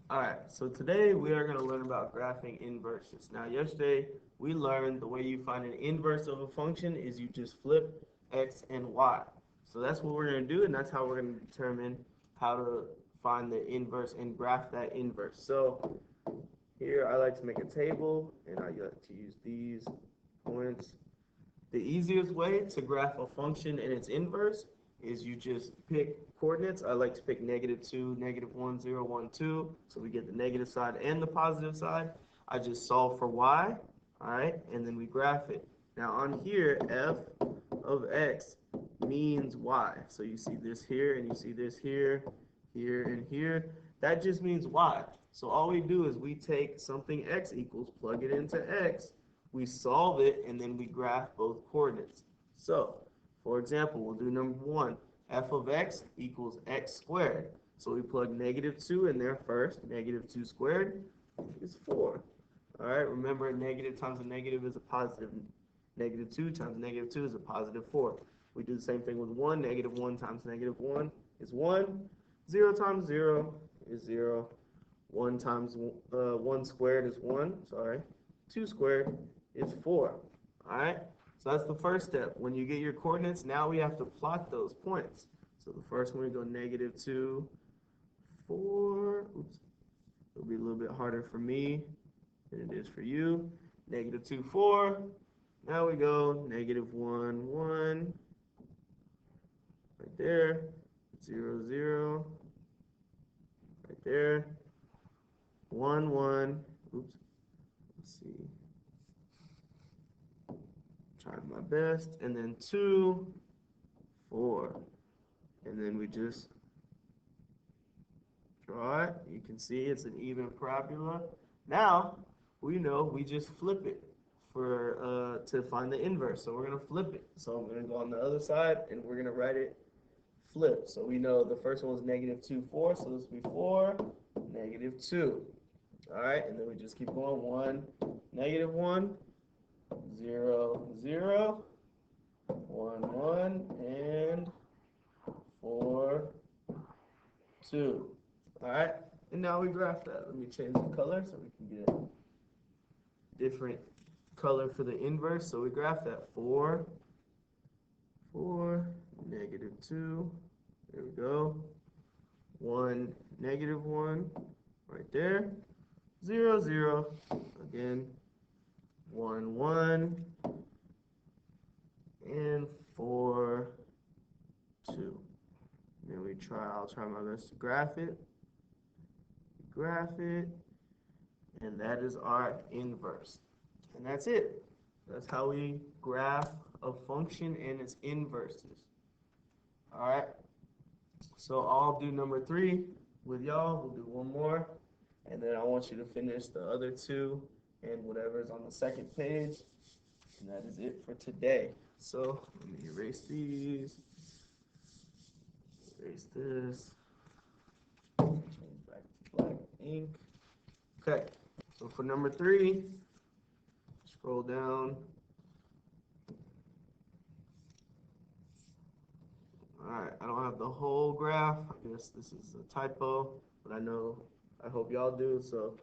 All right, so today we are going to learn about graphing inverses. Now, yesterday we learned the way you find an inverse of a function is you just flip x and y. So that's what we're going to do, and that's how we're going to determine how to find the inverse and graph that inverse. So here I like to make a table, and I like to use these points. The easiest way to graph a function and its inverse is you just pick coordinates. I like to pick -2, -1, 0, 1, 2. So we get the negative side and the positive side. I just solve for y, all right, and then we graph it. Now on here, f of x means y. So you see this here and you see this here, here, and here. That just means y. So all we do is we take something x equals, plug it into x, we solve it, and then we graph both coordinates. So, for example, we'll do number one. F of x equals x squared. So we plug -2 in there first. -2 squared is 4. All right, remember negative times a negative is a positive. -2 times -2 is a positive 4. We do the same thing with 1. -1 times -1 is 1. 0 times 0 is 0. 1 times 1 squared is 1. Sorry. 2 squared is 4. All right? So that's the first step. When you get your coordinates, now we have to plot those points. So the first one, we go -2, 4. Oops. It'll be a little bit harder for me than it is for you. -2, 4. Now we go -1, 1. Right there. 0, 0. Right there. 1, 1. Oops. Let's see. Trying my best. And then 2, 4. And then we just draw it. You can see it's an even parabola. Now, we know we just flip it for to find the inverse. So we're going to flip it. So I'm going to go on the other side, and we're going to write it flip. So we know the first one was -2, 4. So this will be 4, -2. All right, and then we just keep going. 1, -1, 0, 0, 1, 1, and 4, 2. All right, and now we graph that. Let me change the color so we can get a different color for the inverse. So we graph that 4, 4, -2. There we go. 1, -1, right there. 0, 0. Again. 1, 1, and 4, 2. Then I'll try my best to graph it. Graph it, and that is our inverse. And that's it. That's how we graph a function and its inverses. All right. So I'll do number 3 with y'all. We'll do one more, and then I want you to finish the other two and whatever's on the second page. And that is it for today. So let me erase these, erase this, change back to black ink. Okay, so for number 3, scroll down. All right, I don't have the whole graph. I guess this is a typo, but I hope y'all do. So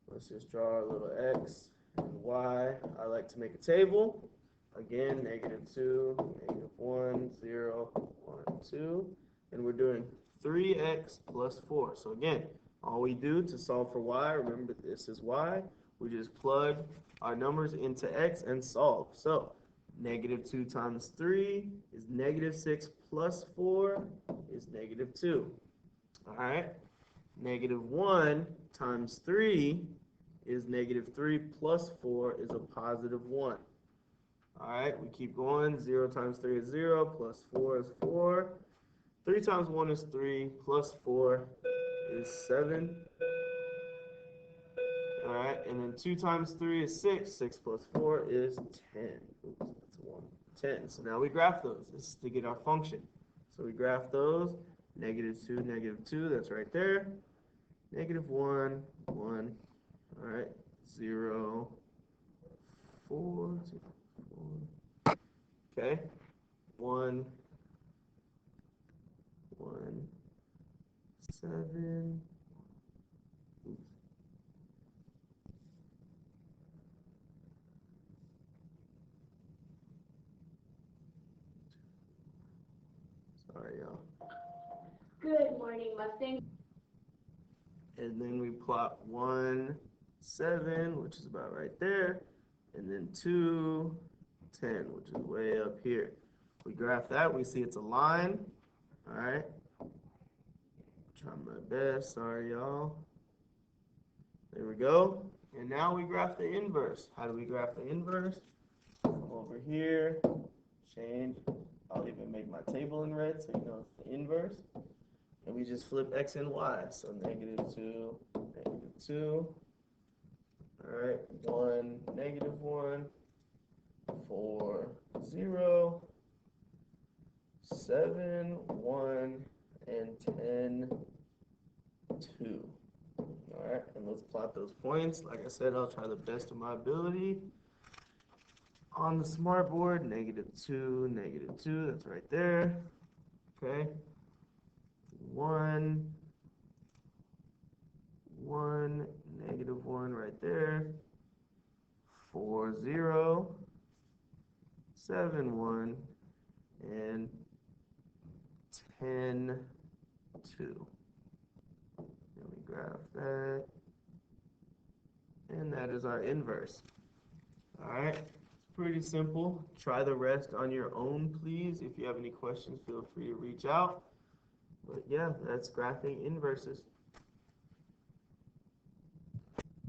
let's just draw a little x and y. I like to make a table. Again, -2, -1, 0, 1, 2. And we're doing 3x plus 4. So again, all we do to solve for y, remember this is y, we just plug our numbers into x and solve. So -2 times 3 is -6 plus 4 is -2. All right. -1 times 3 is -3 plus 4 is a +1. All right, we keep going. 0 times 3 is 0, plus 4 is 4. 3 times 1 is 3, plus 4 is 7. All right, and then 2 times 3 is 6. 6 plus 4 is 10. Oops, that's a 1. 10. So now we graph those. This is to get our function. So we graph those. -2, -2, that's right there. -1, 1. All right, 0, 4, 0, 4. Okay, 1, 1, 7, And then we plot 1, 7, which is about right there, and then 2, 10, which is way up here. We graph that, we see it's a line. All right. Try my best, sorry y'all. There we go. And now we graph the inverse. How do we graph the inverse? Come over here, change. I'll even make my table in red so you know it's the inverse. And we just flip x and y. So -2, -2. All right, 1, -1, 4, 0, 7, 1, and 10, 2. All right, and let's plot those points. Like I said, I'll try the best of my ability. On the smartboard, -2, -2, that's right there. Okay. 1, 1, -1 right there. 4, 0, 7, 1, and 10, 2. Let me graph that. And that is our inverse. All right, it's pretty simple. Try the rest on your own, please. If you have any questions, feel free to reach out. But yeah, that's graphing inverses.